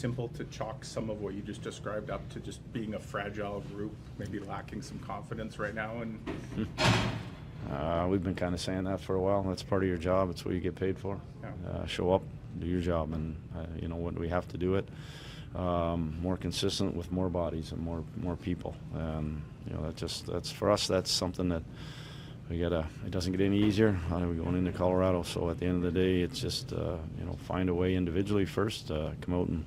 simple to chalk some of what you just described up to just being a fragile group, maybe lacking some confidence right now? And we've been kind of saying that for a while. That's part of your job. It's what you get paid for. Show up, do your job, and when we have to do it, more consistent with more bodies and more people. That's for us. That's something that we gotta. It doesn't get any easier. We're going into Colorado, so at the end of the day, it's just find a way individually first, come out and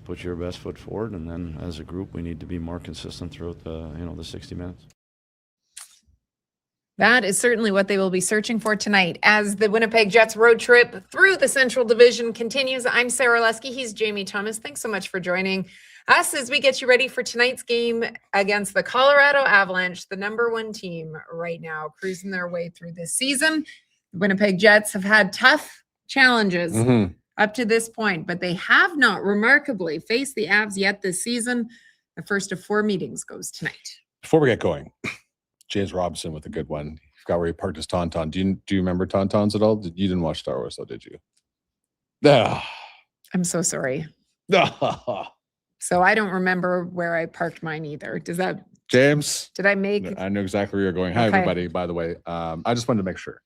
put your best foot forward, and then as a group, we need to be more consistent throughout the 60 minutes. That is certainly what they will be searching for tonight as the Winnipeg Jets road trip through the Central Division continues. I'm Sarah Lesky. He's Jamie Thomas. Thanks so much for joining us as we get you ready for tonight's game against the Colorado Avalanche, the #1 team right now, cruising their way through this season. The Winnipeg Jets have had tough challenges up to this point, but they have not remarkably faced the Avs yet this season. The first of 4 meetings goes tonight. Before we get going, James Robinson with a good one. I forgot where he parked his Tauntaun. Do you remember Tauntauns at all? You didn't watch Star Wars, though, did you? I'm so sorry. So I don't remember where I parked mine either. Does that, James? did I make? I know exactly where you're going. Hi, everybody, by the way. I just wanted to make sure.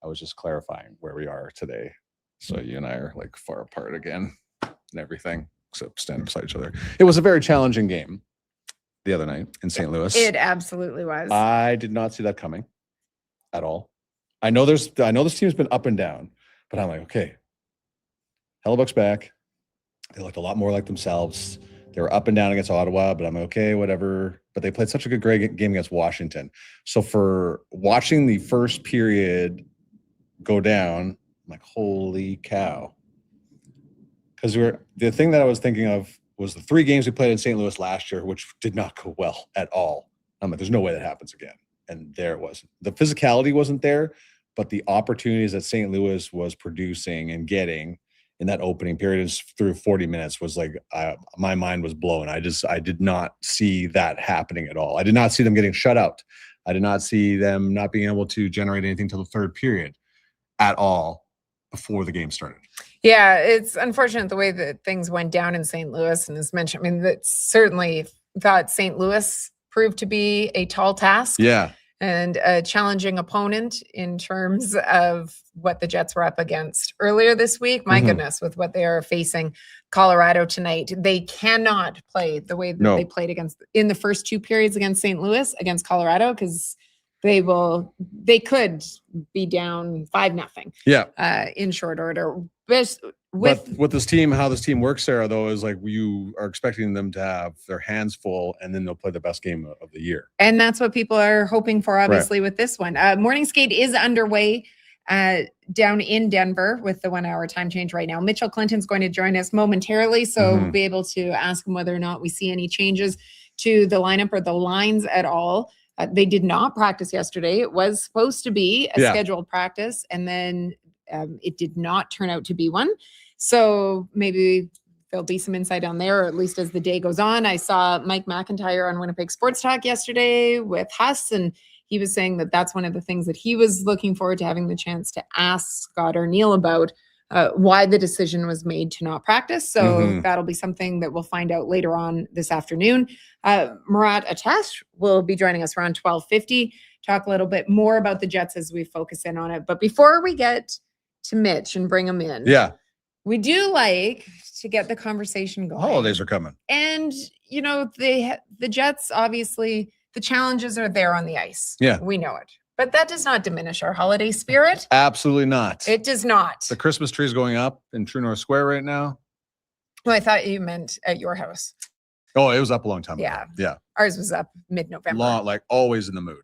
I was just clarifying where we are today. So you and I are like far apart again and everything, except standing beside each other. It was a very challenging game the other night in St. Louis. It absolutely was. I did not see that coming at all. I know this team's been up and down, but I'm like, okay, Hellebuck's back. They looked a lot more like themselves. They were up and down against Ottawa, but I'm like, okay, whatever. But they played such a good great game against Washington. So for watching the first period go down, I'm like, holy cow. Because the thing that I was thinking of was the 3 games we played in St. Louis last year, which did not go well at all. I'm like, there's no way that happens again. And there it was. The physicality wasn't there, but the opportunities that St. Louis was producing and getting in that opening period through 40 minutes was like, my mind was blown. I did not see that happening at all. I did not see them getting shut out. I did not see them not being able to generate anything till the 3rd period at all before the game started. Yeah, it's unfortunate the way that things went down in St. Louis. And as mentioned, I mean, that certainly thought St. Louis proved to be a tall task. Yeah. And a challenging opponent in terms of what the Jets were up against earlier this week. My goodness, with what they are facing Colorado tonight. They cannot play the way that they played in the first 2 periods against St. Louis, against Colorado, because they could be down 5-0. Yeah. In short order. But with this team, how this team works, Sarah, though, is like you are expecting them to have their hands full, and then they'll play the best game of the year. And that's what people are hoping for, obviously, with this one. Morning skate is underway down in Denver with the 1-hour time change right now. Mitchell Clinton's going to join us momentarily, so we'll be able to ask him whether or not we see any changes to the lineup or the lines at all. They did not practice yesterday. It was supposed to be a scheduled practice, and then it did not turn out to be one. So maybe there'll be some insight on there, or at least as the day goes on. I saw Mike McIntyre on Winnipeg Sports Talk yesterday with Huss, and he was saying that that's one of the things that he was looking forward to having the chance to ask Scott or Neil about, why the decision was made to not practice. So that'll be something that we'll find out later on this afternoon. Murat Ates will be joining us around 12:50, talk a little bit more about the Jets as we focus in on it. But before we get to Mitch and bring him in, we do like to get the conversation going. Holidays are coming. And, the Jets, obviously, the challenges are there on the ice. Yeah. We know it. But that does not diminish our holiday spirit. Absolutely not. It does not. The Christmas tree is going up in True North Square right now. Well, I thought you meant at your house. Oh, it was up a long time ago. Yeah. Ours was up mid-November. Like always in the mood.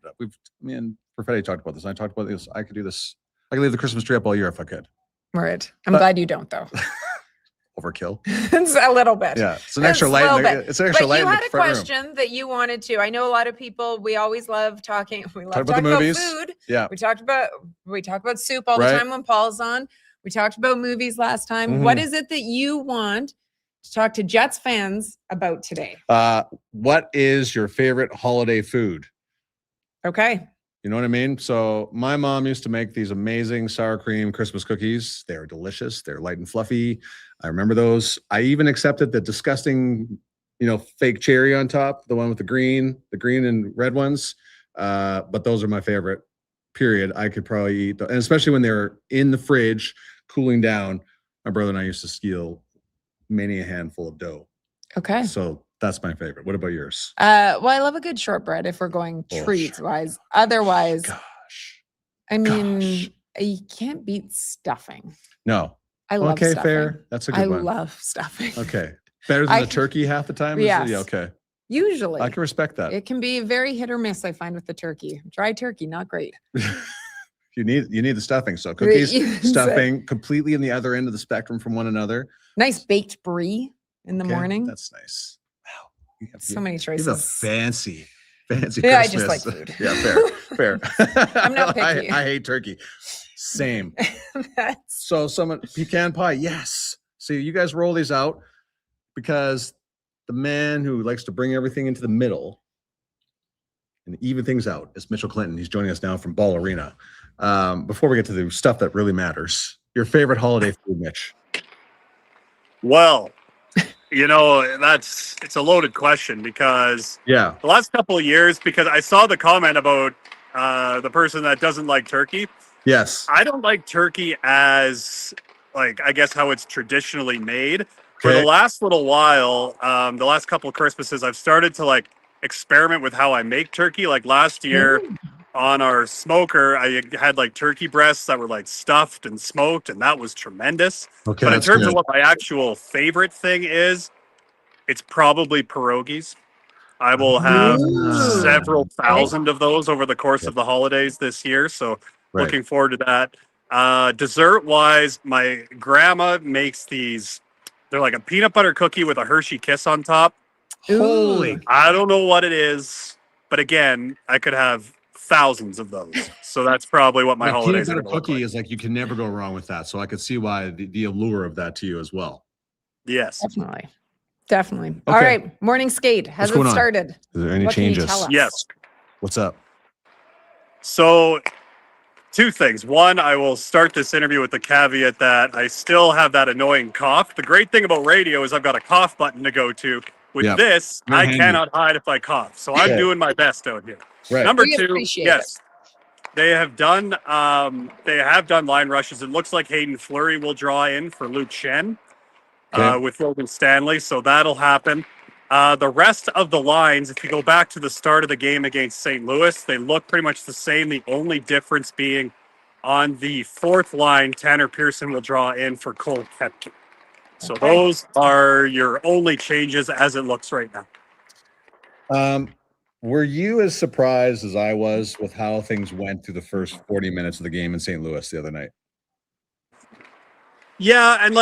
Me and Perfetti talked about this. I talked about this. I could do this. I could leave the Christmas tree up all year if I could. Right. I'm glad you don't, though. Overkill. It's a little bit. Yeah. It's an extra light. It's an extra light in the front room. You had a question that you wanted to. I know a lot of people, we always love talking. We love talking about the movies. food. Yeah. We talk about soup all the time when Paul's on. We talked about movies last time. What is it that you want to talk to Jets fans about today? What is your favorite holiday food? Okay. You know what I mean? So my mom used to make these amazing sour cream Christmas cookies. They are delicious. They're light and fluffy. I remember those. I even accepted the disgusting, fake cherry on top, the one with the green and red ones. But those are my favorite, period. I could probably eat, and especially when they're in the fridge, cooling down. My brother and I used to steal many a handful of dough. Okay. So that's my favorite. What about yours? Well, I love a good shortbread if we're going treats wise. Otherwise, Gosh. I mean, you can't beat stuffing. No. I love okay, stuffing. fair. That's a good one. I love stuffing. Okay. Better than the turkey half the time? Yes. Yeah, okay. Usually. I can respect that. It can be very hit or miss, I find, with the turkey. Dry turkey, not great. You need the stuffing. So cookies, stuffing, completely in the other end of the spectrum from one another. Nice baked brie in the morning. That's nice. Wow. So many choices. You have a fancy Christmas. I just like food. Yeah, fair. I'm not picky. I hate turkey. Same. So pecan pie, yes. So you guys roll these out because the man who likes to bring everything into the middle and even things out is Mitchell Clinton. He's joining us now from Ball Arena. Before we get to the stuff that really matters, your favorite holiday food, Mitch? Well, it's a loaded question because the last couple of years, because I saw the comment about the person that doesn't like turkey. Yes. I don't like turkey as, I guess how it's traditionally made. For the last little while, the last couple of Christmases, I've started to experiment with how I make turkey. Like last year on our smoker, I had turkey breasts that were stuffed and smoked, and that was tremendous. Okay, but in terms of what my actual favorite thing is, it's probably pierogies. I will have several thousand of those over the course of the holidays this year. So looking forward to that. Dessert-wise, my grandma makes these. They're like a peanut butter cookie with a Hershey Kiss on top. Holy! I don't know what it is, but again, I could have thousands of those. So that's probably what my holidays are. Peanut butter cookie is you can never go wrong with that. So I could see why the allure of that to you as well. Yes, definitely. Okay. All right, morning skate. Has it started? Is there any What changes? Can you tell us? Yes. What's up? So, two things. One, I will start this interview with the caveat that I still have that annoying cough. The great thing about radio is I've got a cough button to go to. With this, I cannot hide if I cough. So I'm doing my best out here. Right. Number two, yes, they have done line rushes. It looks like Hayden Fleury will draw in for Luke Shen with Logan Stanley. So that'll happen. The rest of the lines, if you go back to the start of the game against St. Louis, they look pretty much the same. The only difference being on the fourth line, Tanner Pearson will draw in for Cole Koepke. So those are your only changes as it looks right now. Were you as surprised as I was with how things went through the first 40 minutes of the game in St. Louis the other night? Yeah, and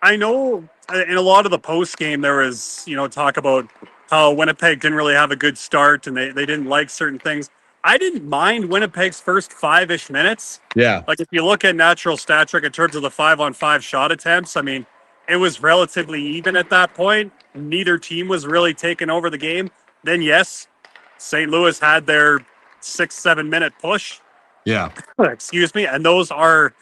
I know in a lot of the post game there was, talk about how Winnipeg didn't really have a good start and they didn't like certain things. I didn't mind Winnipeg's first 5-ish minutes. Yeah. If you look at natural stat trick in terms of the 5-on-5 shot attempts, I mean, it was relatively even at that point. Neither team was really taking over the game. Then, yes, St. Louis had their 6-7 minute push. Yeah. Excuse me. And those are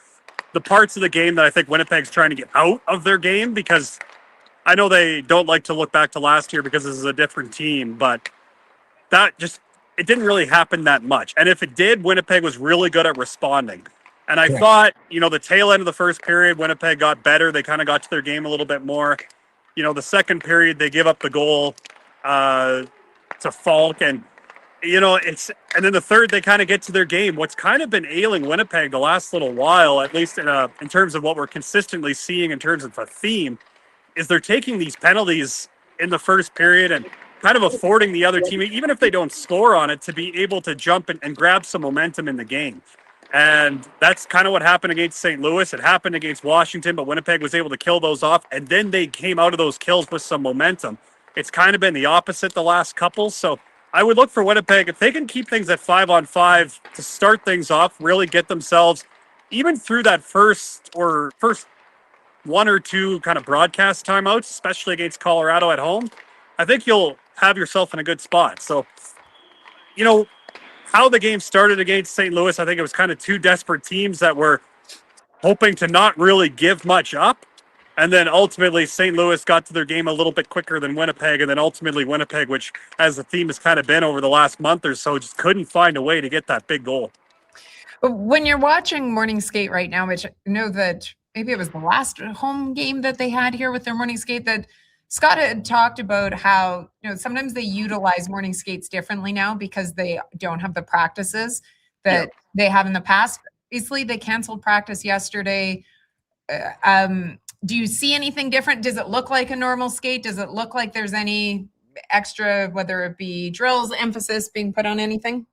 the parts of the game that I think Winnipeg's trying to get out of their game, because I know they don't like to look back to last year because this is a different team, but it didn't really happen that much. And if it did, Winnipeg was really good at responding. And I thought, the tail end of the first period, Winnipeg got better. They kind of got to their game a little bit more. The second period, they give up the goal to Falk. And, and then the third, they kind of get to their game. What's kind of been ailing Winnipeg the last little while, at least in terms of what we're consistently seeing in terms of a theme, is they're taking these penalties in the first period and kind of affording the other team, even if they don't score on it, to be able to jump and grab some momentum in the game. And that's kind of what happened against St. Louis. It happened against Washington, but Winnipeg was able to kill those off, and then they came out of those kills with some momentum. It's kind of been the opposite the last couple. So I would look for Winnipeg, if they can keep things at 5-on-5 to start things off, really get themselves, even through that first one or two kind of broadcast timeouts, especially against Colorado at home, I think you'll have yourself in a good spot. So, how the game started against St. Louis, I think it was kind of two desperate teams that were hoping to not really give much up. And then ultimately St. Louis got to their game a little bit quicker than Winnipeg. And then ultimately Winnipeg, which as the theme has kind of been over the last month or so, just couldn't find a way to get that big goal. When you're watching morning skate right now, which I know that maybe it was the last home game that they had here with their morning skate, that Scott had talked about how, sometimes they utilize morning skates differently now because they don't have the practices that they have in the past. Obviously, they canceled practice yesterday. Do you see anything different? Does it look like a normal skate? Does it look like there's any extra, whether it be drills, emphasis being put on anything?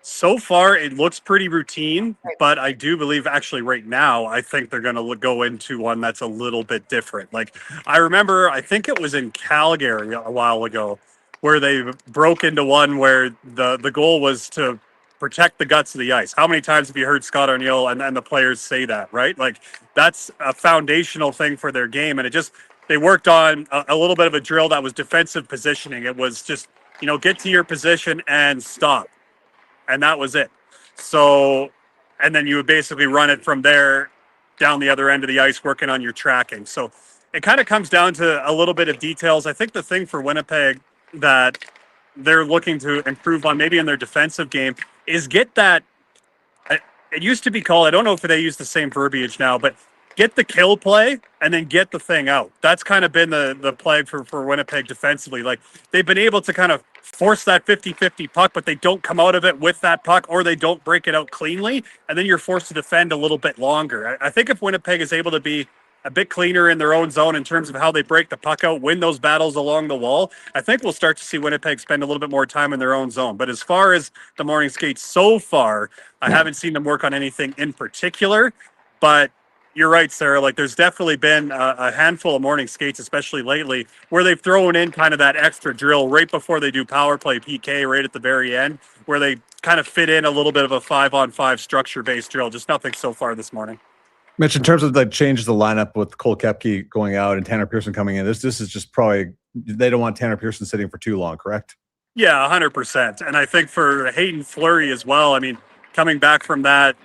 So far, it looks pretty routine, but I do believe actually right now, I think they're going to go into one that's a little bit different. Like I remember, I think it was in Calgary a while ago where they broke into one where the goal was to protect the guts of the ice. How many times have you heard Scott Arniel and the players say that, right? Like that's a foundational thing for their game. And they worked on a little bit of a drill that was defensive positioning. It was just, get to your position and stop. And that was it. So, and then you would basically run it from there down the other end of the ice, working on your tracking. So it kind of comes down to a little bit of details. I think the thing for Winnipeg that they're looking to improve on maybe in their defensive game is get that, it used to be called, I don't know if they use the same verbiage now, but get the kill play and then get the thing out. That's kind of been the plague for Winnipeg defensively. Like they've been able to kind of force that 50-50 puck, but they don't come out of it with that puck or they don't break it out cleanly. And then you're forced to defend a little bit longer. I think if Winnipeg is able to be a bit cleaner in their own zone in terms of how they break the puck out, win those battles along the wall, I think we'll start to see Winnipeg spend a little bit more time in their own zone. But as far as the morning skates so far, I haven't seen them work on anything in particular, but you're right, Sarah. Like there's definitely been a handful of morning skates, especially lately, where they've thrown in kind of that extra drill right before they do power play PK right at the very end, where they kind of fit in a little bit of a 5-on-5 structure-based drill. Just nothing so far this morning. Mitch, in terms of the changes of the lineup with Cole Koepke going out and Tanner Pearson coming in, this is just probably, they don't want Tanner Pearson sitting for too long, correct? Yeah, 100%. And I think for Hayden Fleury as well, I mean, coming back from that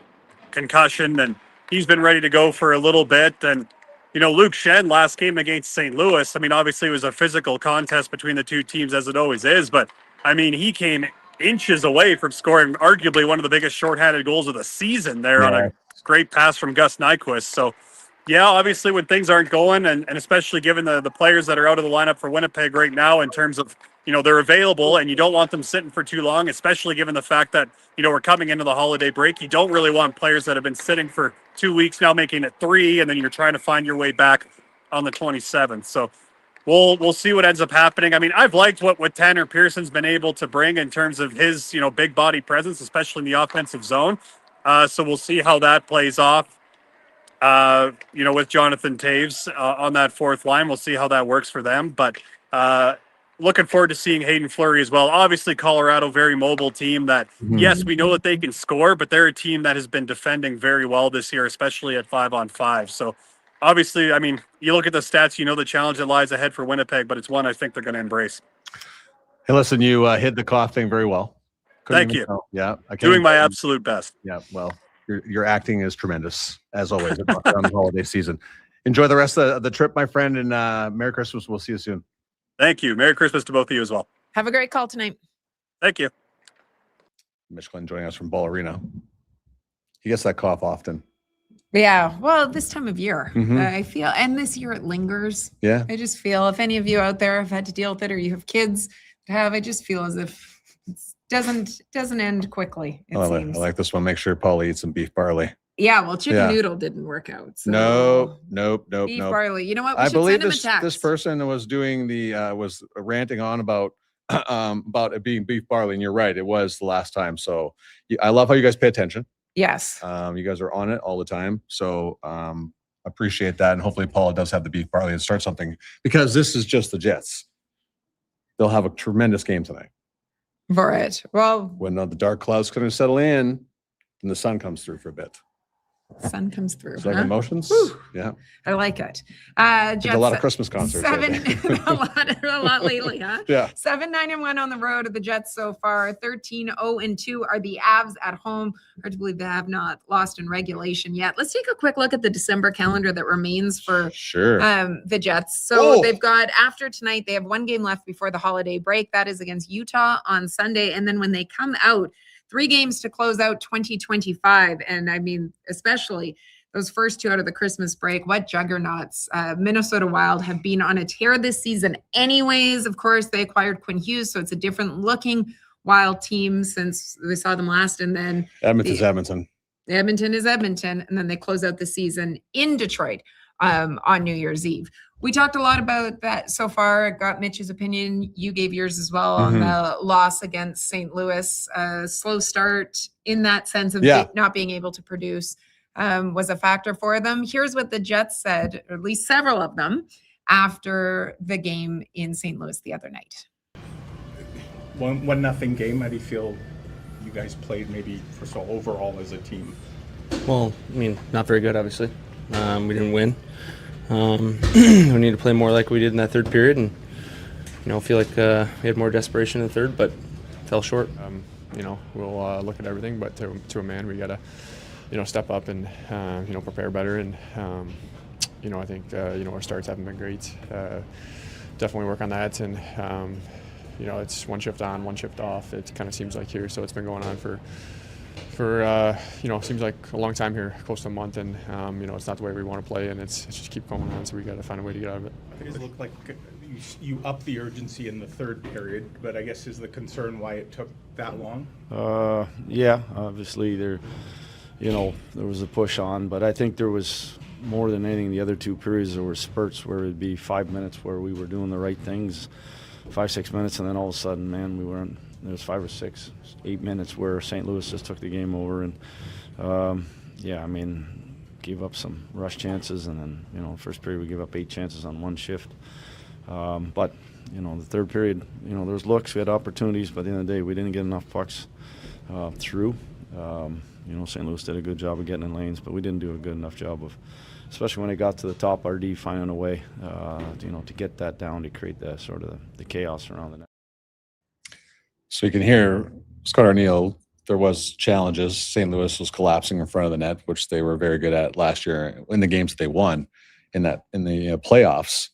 concussion, and he's been ready to go for a little bit. And, Luke Shen last game against St. Louis, I mean, obviously it was a physical contest between the two teams as it always is, but I mean, he came inches away from scoring arguably one of the biggest shorthanded goals of the season there on a great pass from Gus Nyquist. So, yeah, obviously when things aren't going, and especially given the players that are out of the lineup for Winnipeg right now in terms of, they're available and you don't want them sitting for too long, especially given the fact that, we're coming into the holiday break. You don't really want players that have been sitting for 2 weeks now, making it 3, and then you're trying to find your way back on the 27th. So we'll see what ends up happening. I mean, I've liked what Tanner Pearson's been able to bring in terms of his, big body presence, especially in the offensive zone. So we'll see how that plays off. With Jonathan Taves on that fourth line, we'll see how that works for them. But looking forward to seeing Hayden Fleury as well. Obviously, Colorado, very mobile team that, yes, we know that they can score, but they're a team that has been defending very well this year, especially at 5-on-5. So obviously, I mean, you look at the stats, the challenge that lies ahead for Winnipeg, but it's one I think they're going to embrace. Hey, listen, you hid the cough thing very well. Thank you. Yeah. Doing my absolute best. Yeah, well, your acting is tremendous, as always, on the holiday season. Enjoy the rest of the trip, my friend, and Merry Christmas. We'll see you soon. Thank you. Merry Christmas to both of you as well. Have a great call tonight. Thank you. Mitch Glenn joining us from Ball Arena. He gets that cough often. Yeah, well, this time of year, Mhm. I feel, and this year it lingers. Yeah. I just feel, if any of you out there have had to deal with it, or you have kids that have, I just feel as if it doesn't end quickly. It seems. I like this one. Make sure Paul eats some beef barley. Yeah, well, chicken Yeah. noodle didn't work out. So Nope. beef barley. You know what? We I should believe send him a text. this person was doing was ranting on about it being beef barley, and you're right, it was the last time. So I love how you guys pay attention. Yes. You guys are on it all the time, so appreciate that, and hopefully Paula does have the beef barley and start something, because this is just the Jets. They'll have a tremendous game tonight. For it. Well, When the dark clouds going to settle in, and the sun comes through for a bit. Sun comes through. So like huh? emotions. Whew. Yeah. I like it. Did a lot of Jets, Christmas concerts. I think. a lot lately, huh? Yeah. 7-9-1 on the road of the Jets so far. 13-0-2 are the Avs at home. Hard to believe they have not lost in regulation yet. Let's take a quick look at the December calendar that remains for Sure. the Jets. So Whoa. they've got, after tonight, they have one game left before the holiday break. That is against Utah on Sunday. And then when they come out, 3 games to close out 2025. And I mean, especially those first 2 out of the Christmas break, what juggernauts. Minnesota Wild have been on a tear this season anyways. Of course, they acquired Quinn Hughes, so it's a different looking Wild team since we saw them last. And then Edmonton's Edmonton. Edmonton is Edmonton. And then they close out the season in Detroit on New Year's Eve. We talked a lot about that so far. I got Mitch's opinion. You gave yours as well on the loss against St. Louis. Slow start in that sense of not being able to produce was a factor for them. Here's what the Jets said, or at least several of them, after the game in St. Louis the other night. 1-0 game. How do you feel you guys played maybe first of all overall as a team? Well, I mean, not very good, obviously. We didn't win. We need to play more like we did in that third period, and feel like we had more desperation in the third, but fell short. We'll look at everything, but to a man, we gotta step up and prepare better. And I think our starts haven't been great. Definitely work on that, and it's one shift on, one shift off. It kind of seems like here, so it's been going on for seems like a long time here, close to a month, and it's not the way we want to play, and it's just keep going on. So we got to find a way to get out of it. It does look like you up the urgency in the third period, but I guess is the concern why it took that long? Yeah, obviously there was a push on, but I think there was more than anything the other 2 periods there were spurts where it'd be 5 minutes where we were doing the right things, 5-6 minutes, and then all of a sudden, man, we weren't. There was 5 or 6, 8 minutes where St. Louis just took the game over, and gave up some rush chances, and then first period we gave up 8 chances on 1 shift. But the third period, there was looks, we had opportunities, but at the end of the day, we didn't get enough pucks through. St. Louis did a good job of getting in lanes, but we didn't do a good enough job of, especially when it got to the top, RD finding a way, to get that down to create that sort of the chaos around the net. So you can hear Scott Arniel. There was challenges. St. Louis was collapsing in front of the net, which they were very good at last year in the games that they won in the playoffs.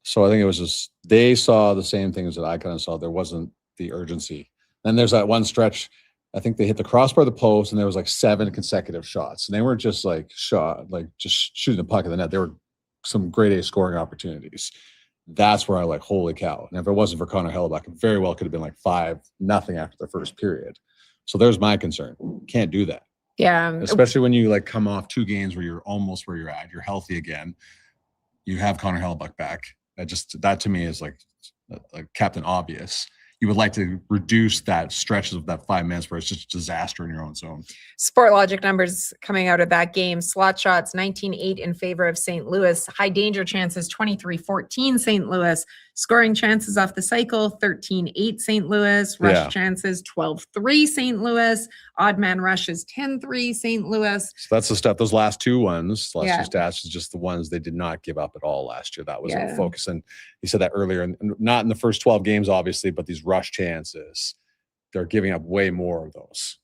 So I think it was just they saw the same things that I kind of saw. There wasn't the urgency. Then there's that one stretch. I think they hit the crossbar of the post, and there was like 7 consecutive shots. And they weren't just just shooting the puck in the net. There were some grade A scoring opportunities. That's where I like, holy cow. And if it wasn't for Connor Hellebuyck, it very well could have been like 5-0 after the first period. So there's my concern. Can't do that. Yeah. Especially when you like come off 2 games where you're almost where you're at. You're healthy again. You have Connor Hellebuyck back. That to me is like Captain Obvious. You would like to reduce that stretches of that 5 minutes where it's just a disaster in your own zone. Sport Logic numbers coming out of that game. Slot shots, 19-8 in favor of St. Louis. High danger chances, 23-14 St. Louis. Scoring chances off the cycle, 13-8 St. Louis. Rush chances, 12-3 St. Louis. Odd man rushes, 10-3 St. Louis. So that's the stuff. Those last 2 ones, two stats is just the ones they did not give up at all last year. That was a focus. And you said that earlier, and not in the first 12 games, obviously, but these rush chances, they're giving up way more of those.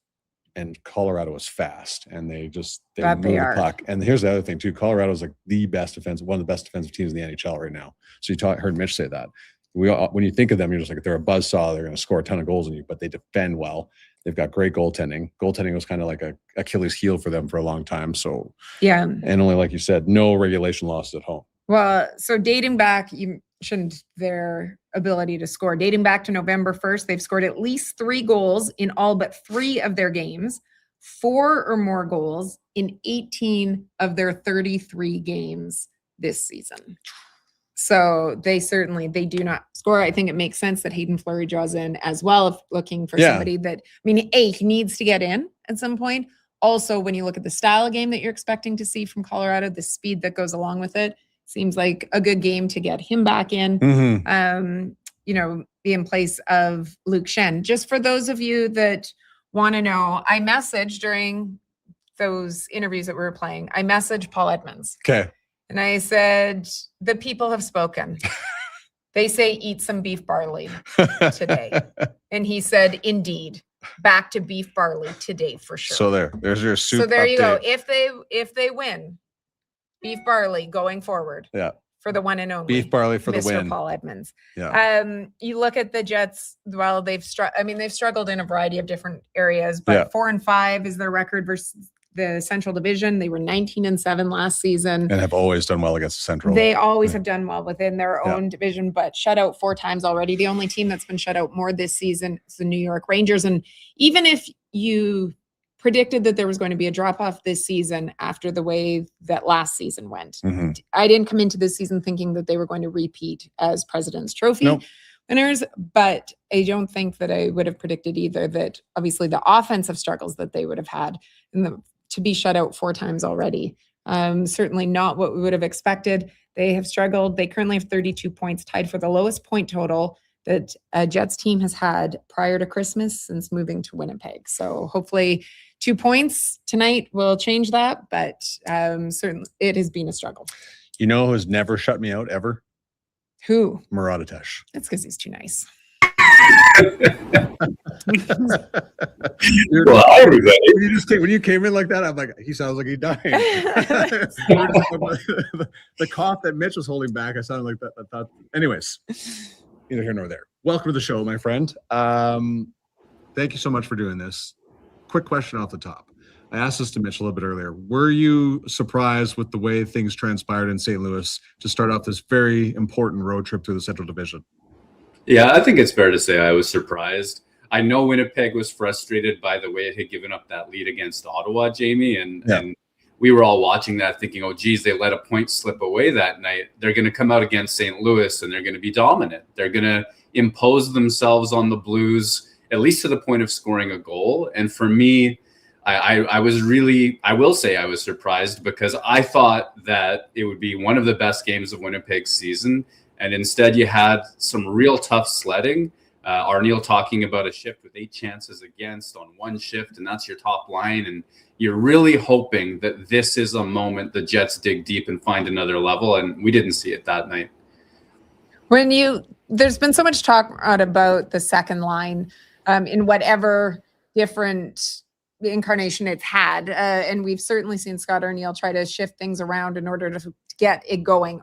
And Colorado is fast, and they move the puck. And here's the other thing too: Colorado is like one of the best defensive teams in the NHL right now. So heard Mitch say that. When you think of them, you're just like, they're a buzzsaw. They're going to score a ton of goals on you, but they defend well. They've got great goaltending. Goaltending was kind of like a Achilles heel for them for a long time. So and only, like you said, no regulation losses at home. Well, so dating back, you mentioned their ability to score. Dating back to November 1st, they've scored at least 3 goals in all but 3 of their games, 4 or more goals in 18 of their 33 games this season. So they do not score. I think it makes sense that Hayden Fleury draws in as well, if looking for somebody that, he needs to get in at some point. Also, when you look at the style of game that you're expecting to see from Colorado, the speed that goes along with it, seems like a good game to get him back in, be in place of Luke Schenn. Just for those of you that want to know, I messaged during those interviews that we were playing, I messaged Paul Edmonds Okay. and I said, the people have spoken. They say eat some beef barley today. And he said, indeed, back to beef barley today for sure. So there's your soup. So there you go. update. If they win, beef barley going forward. Yeah. For the one and only Beef barley for the Mr. win. Paul Edmonds. Yeah. You look at the Jets. Well, they've struggled in a variety of different areas, but 4-5 is their record versus the Central Division. They were 19-7 last season, And have always done well against the Central. They always have done well within their own division, but shut out 4 times already. The only team that's been shut out more this season is the New York Rangers. And even if you predicted that there was going to be a drop-off this season after the way that last season went, I didn't come into this season thinking that they were going to repeat as President's Trophy winners, but I don't think that I would have predicted either that obviously the offensive struggles that they would have had and to be shut out 4 times already. Certainly not what we would have expected. They have struggled. They currently have 32 points, tied for the lowest point total that a Jets team has had prior to Christmas since moving to Winnipeg. So hopefully 2 points tonight will change that, but certainly it has been a struggle. You know who's never shut me out ever? Who? Murat Ates. That's because he's too nice. Well, hi, everybody. When you came in like that, I'm like, he sounds like he's dying. The cough that Mitch was holding back, I sounded like that. I thought, anyways, neither here nor there. Welcome to the show, my friend. Thank you so much for doing this. Quick question off the top. I asked this to Mitch a little bit earlier. Were you surprised with the way things transpired in St. Louis to start off this very important road trip through the Central Division? Yeah, I think it's fair to say I was surprised. I know Winnipeg was frustrated by the way it had given up that lead against Ottawa, Jamie, and we were all watching that thinking, oh, geez, they let a point slip away that night. They're going to come out against St. Louis and they're going to be dominant. They're going to impose themselves on the Blues, at least to the point of scoring a goal. And for me, I will say I was surprised because I thought that it would be one of the best games of Winnipeg's season. And instead you had some real tough sledding. Arniel talking about a shift with 8 chances against on 1 shift, and that's your top line. And you're really hoping that this is a moment the Jets dig deep and find another level. And we didn't see it that night. There's been so much talk about the second line in whatever different incarnation it's had. And we've certainly seen Scott Arniel try to shift things around in order to get it going.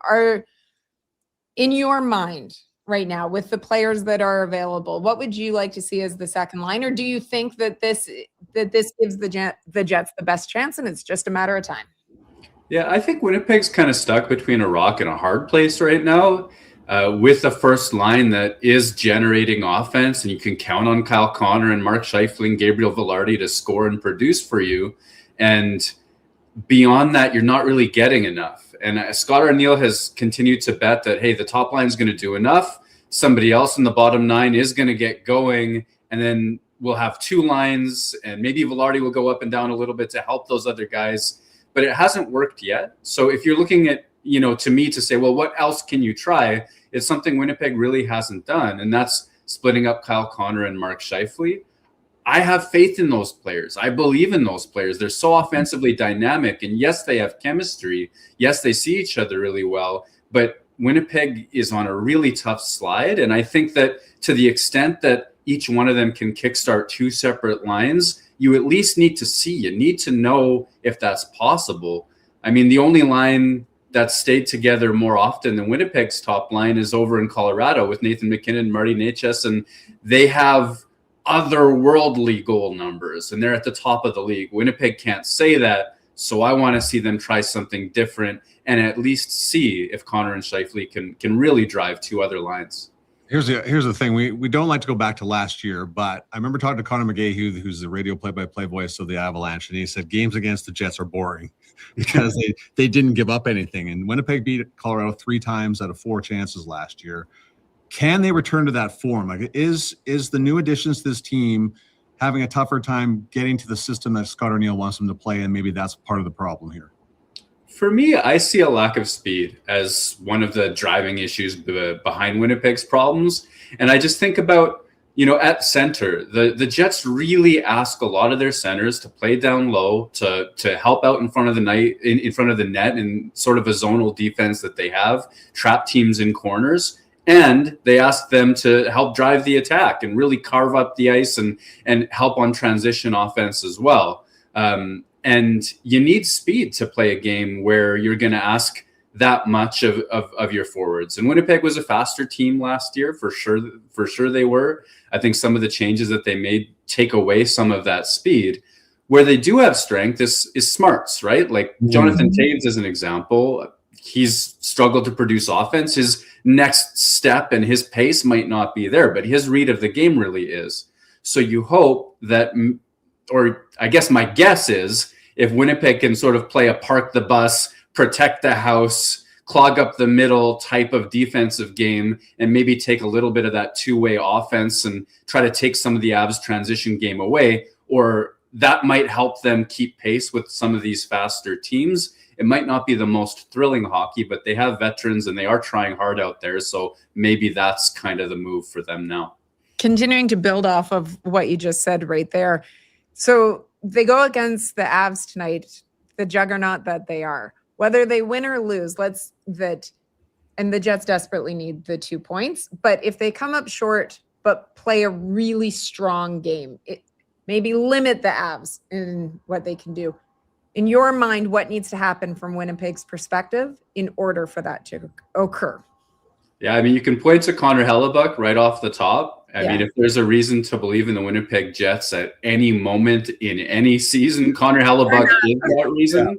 In your mind right now, with the players that are available, what would you like to see as the second line? Or do you think that this gives the Jets the best chance and it's just a matter of time? Yeah, I think Winnipeg's kind of stuck between a rock and a hard place right now with a first line that is generating offense, and you can count on Kyle Connor and Mark Scheifele, Gabriel Velarde to score and produce for you. And beyond that, you're not really getting enough. And Scott Arniel has continued to bet that, hey, the top line is going to do enough. Somebody else in the bottom 9 is going to get going. And then we'll have 2 lines, and maybe Velarde will go up and down a little bit to help those other guys. But it hasn't worked yet. So if you're looking at, to me to say, well, what else can you try? It's something Winnipeg really hasn't done. And that's splitting up Kyle Connor and Mark Scheifele. I have faith in those players. I believe in those players. They're so offensively dynamic. And yes, they have chemistry. Yes, they see each other really well. But Winnipeg is on a really tough slide. And I think that to the extent that each one of them can kickstart 2 separate lines, you at least need to see. You need to know if that's possible. I mean, the only line that's stayed together more often than Winnipeg's top line is over in Colorado with Nathan McKinnon, Marty Necas, and they have otherworldly goal numbers, and they're at the top of the league. Winnipeg can't say that, so I want to see them try something different and at least see if Connor and Scheifele can really drive 2 other lines. Here's the thing. We don't like to go back to last year, but I remember talking to Conor McGahey, who's the radio play-by-play voice of the Avalanche, and he said games against the Jets are boring because they didn't give up anything. And Winnipeg beat Colorado 3 times out of 4 chances last year. Can they return to that form? Like, is the new additions to this team having a tougher time getting to the system that Scott Arniel wants them to play, and maybe that's part of the problem here? For me, I see a lack of speed as one of the driving issues behind Winnipeg's problems. And I just think about at center, the Jets really ask a lot of their centers to play down low, to help out in front of the net in sort of a zonal defense that they have, trap teams in corners, and they ask them to help drive the attack and really carve up the ice and help on transition offense as well. And you need speed to play a game where you're going to ask that much of your forwards. And Winnipeg was a faster team last year, for sure they were. I think some of the changes that they made take away some of that speed. Where they do have strength is smarts, right? Like Jonathan Toews is an example. He's struggled to produce offense. His next step and his pace might not be there, but his read of the game really is. So you hope that, or I guess my guess is, if Winnipeg can sort of play a park the bus, protect the house, clog up the middle type of defensive game, and maybe take a little bit of that two-way offense and try to take some of the Avs transition game away, or that might help them keep pace with some of these faster teams. It might not be the most thrilling hockey, but they have veterans and they are trying hard out there. So maybe that's kind of the move for them now. Continuing to build off of what you just said right there. So they go against the Avs tonight, the juggernaut that they are. Whether they win or lose, and the Jets desperately need the 2 points. But if they come up short but play a really strong game, it maybe limit the Avs in what they can do. In your mind, what needs to happen from Winnipeg's perspective in order for that to occur? Yeah, I mean, you can point to Connor Hellebuck right off the top. I mean, if there's a reason to believe in the Winnipeg Jets at any moment in any season, Connor Hellebuck is that reason.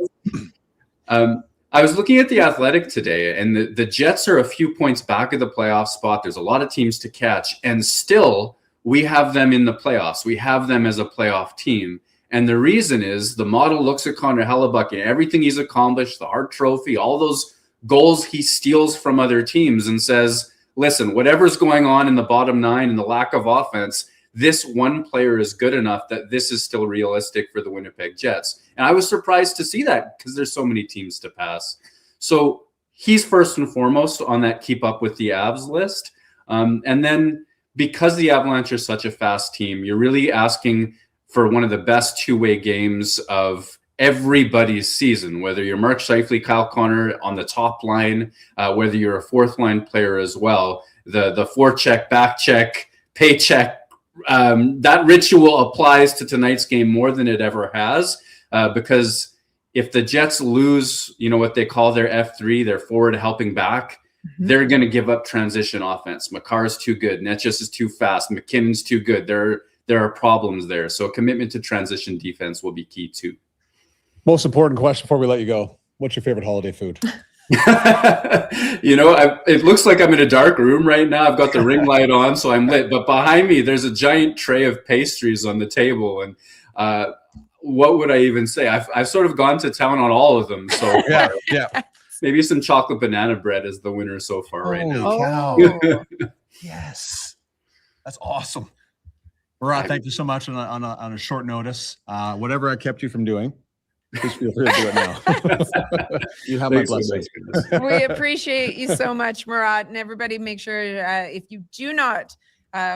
I was looking at The Athletic today, and the Jets are a few points back of the playoff spot. There's a lot of teams to catch, and still we have them in the playoffs. We have them as a playoff team. And the reason is the model looks at Connor Hellebuck and everything he's accomplished, the Hart Trophy, all those goals he steals from other teams, and says, listen, whatever's going on in the bottom nine and the lack of offense, this one player is good enough that this is still realistic for the Winnipeg Jets. And I was surprised to see that because there's so many teams to pass. So he's first and foremost on that keep up with the Avs list. And then because the Avalanche are such a fast team, you're really asking for one of the best two-way games of everybody's season, whether you're Mark Scheifele, Kyle Connor on the top line, whether you're a fourth line player as well, the forecheck, back check, paycheck, that ritual applies to tonight's game more than it ever has, because if the Jets lose, what they call their F3, their forward helping back, they're going to give up transition offense. Makar's too good. Netjes is too fast. McKinnon's too good. There are problems there. So a commitment to transition defense will be key too. Most important question before we let you go. What's your favorite holiday food? It looks like I'm in a dark room right now. I've got the ring light on, so I'm lit. But behind me, there's a giant tray of pastries on the table. And what would I even say? I've sort of gone to town on all of them. So yeah. Maybe some chocolate banana bread is the winner so far right now. Holy cow. Yes. That's awesome. Murat, thank you so much on a short notice. Whatever I kept you from doing, please feel free to do it now. You have my blessing. We appreciate you so much, Murat. And everybody make sure if you do not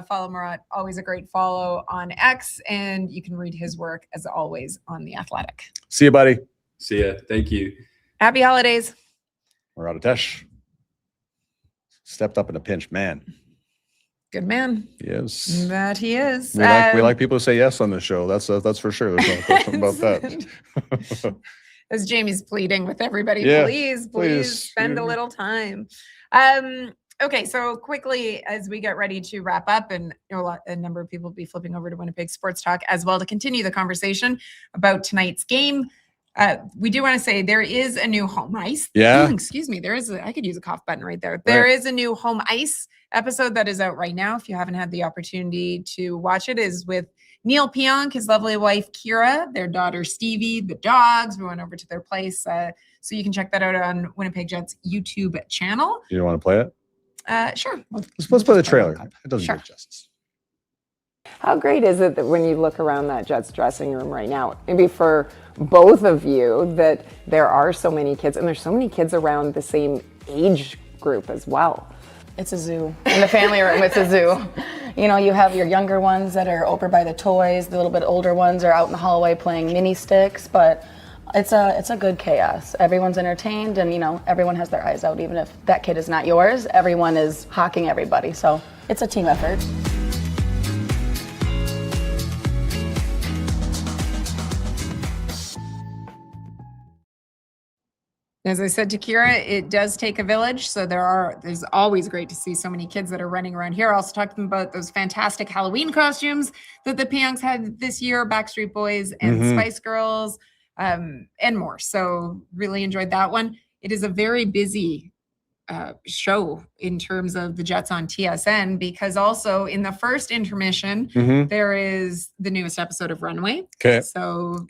follow Murat, always a great follow on X. And you can read his work, as always, on The Athletic. See you, buddy. See ya. Thank you. Happy holidays. Murat Ates stepped up in a pinch, man. Good man. He is. That he is. We like people who say yes on the show. That's for sure. There's no question about that. As Jamie's pleading with everybody, Yeah, please spend a little time. Okay, so quickly as we get ready to wrap up, and a number of people will be flipping over to Winnipeg Sports Talk as well to continue the conversation about tonight's game. We do want to say there is a new home ice. Yeah. Excuse me. I could use a cough button right there. There is a new home ice episode that is out right now. If you haven't had the opportunity to watch it, is with Neil Pionk, his lovely wife, Kira, their daughter, Stevie, the dogs. We went over to their place. So you can check that out on Winnipeg Jets YouTube channel. You don't want to play it? Sure. Let's play the trailer. It doesn't do it justice. How great is it that when you look around that Jets dressing room right now, maybe for both of you, that there are so many kids, and there's so many kids around the same age group as well? It's a zoo. In the family room, it's a zoo. You know, you have your younger ones that are over by the toys. The little bit older ones are out in the hallway playing mini sticks. But it's a good chaos. Everyone's entertained, and you know, everyone has their eyes out. Even if that kid is not yours, everyone is hawking everybody. So it's a team effort. As I said to Kira, it does take a village. So there's always great to see so many kids that are running around here. I also talked to them about those fantastic Halloween costumes that the Pionks had this year, Backstreet Boys and Spice Girls, and more. So really enjoyed that one. It is a very busy show in terms of the Jets on TSN, because also in the first intermission, there is the newest episode of Runway. Okay. So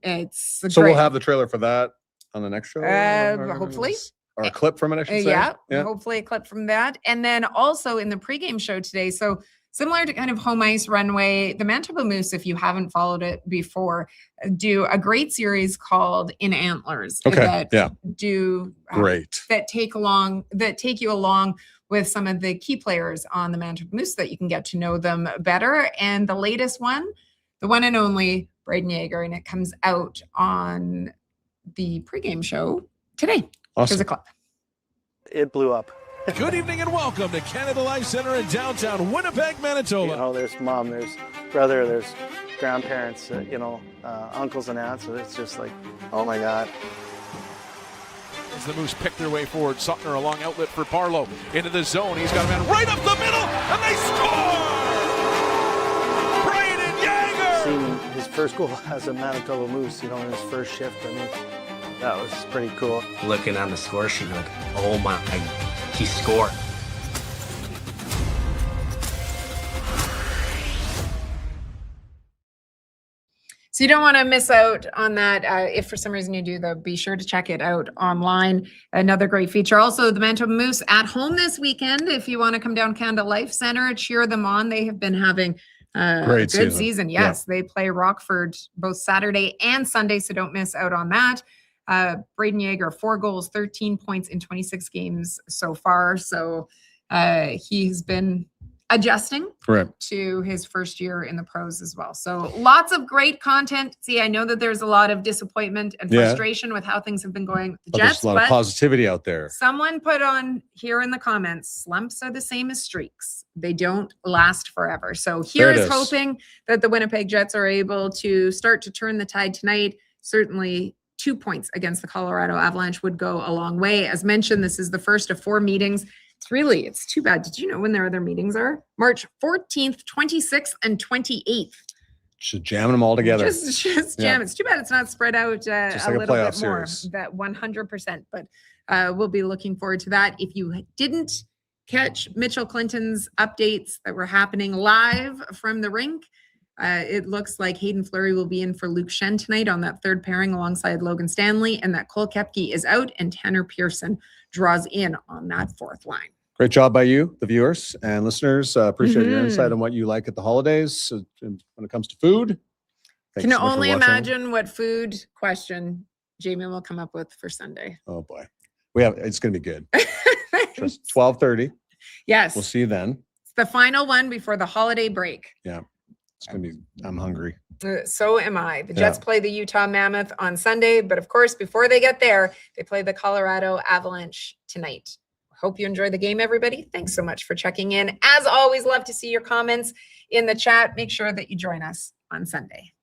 it's So great. we'll have the trailer for that on the next show? Hopefully. Or a clip from it, I should say. Yeah, hopefully a clip from that. And then also in the pregame show today, so similar to kind of home ice runway, the Manitoba Moose, if you haven't followed it before, do a great series called In Antlers. That do great. That take you along with some of the key players on the Manitoba Moose so that you can get to know them better. And the latest one, the one and only Braden Yeager, and it comes out on the pregame show today. Awesome. Here's a clip. It blew up. Good evening and welcome to Canada Life Center in downtown Winnipeg, Manitoba. You know, there's mom, there's brother, there's grandparents, uncles and aunts. So it's just like, oh my God. As the Moose pick their way forward, Suttner a long outlet for Barlow into the zone. He's got a man right up the middle, and they score! Braden Yeager! Seeing his first goal as a Manitoba Moose, in his first shift, I mean, that was pretty cool. Looking on the score sheet, like, oh my, he scored. So you don't want to miss out on that. If for some reason you do, though, be sure to check it out online. Another great feature. Also, the Manitoba Moose at home this weekend. If you want to come down Canada Life Center, cheer them on. They have been having a good season. Yes, they play Rockford both Saturday and Sunday, so don't miss out on that. Braden Yeager, 4 goals, 13 points in 26 games so far. So he's been adjusting to his first year in the pros as well. So lots of great content. See, I know that there's a lot of disappointment and frustration with how things have been going with the Jets. There's a lot of positivity out there. Someone put on here in the comments, slumps are the same as streaks. They don't last forever. So here is hoping that the Winnipeg Jets are able to start to turn the tide tonight. Certainly 2 points against the Colorado Avalanche would go a long way. As mentioned, this is the first of 4 meetings. It's too bad. Did you know when their other meetings are? March 14th, 26th, and 28th. Should jamming them all together. Just jam. It's too bad it's not spread out just a like little bit playoff more. series. That 100%. But we'll be looking forward to that. If you didn't catch Mitchell Clinton's updates that were happening live from the rink, it looks like Hayden Fleury will be in for Luke Shen tonight on that third pairing alongside Logan Stanley, and that Cole Koepke is out and Tanner Pearson draws in on that fourth line. Great job by you, the viewers and listeners. Appreciate your insight on what you like at the holidays when it comes to food. Can only imagine what food question Jamie will come up with for Sunday. Oh boy, it's going to be good. 12:30. Yes, we'll see you then. It's the final one before the holiday break. Yeah, it's going to be. I'm hungry. So am I. The Jets play the Utah Mammoth on Sunday, but of course, before they get there, they play the Colorado Avalanche tonight. Hope you enjoy the game, everybody. Thanks so much for checking in. As always, love to see your comments in the chat. Make sure that you join us on Sunday.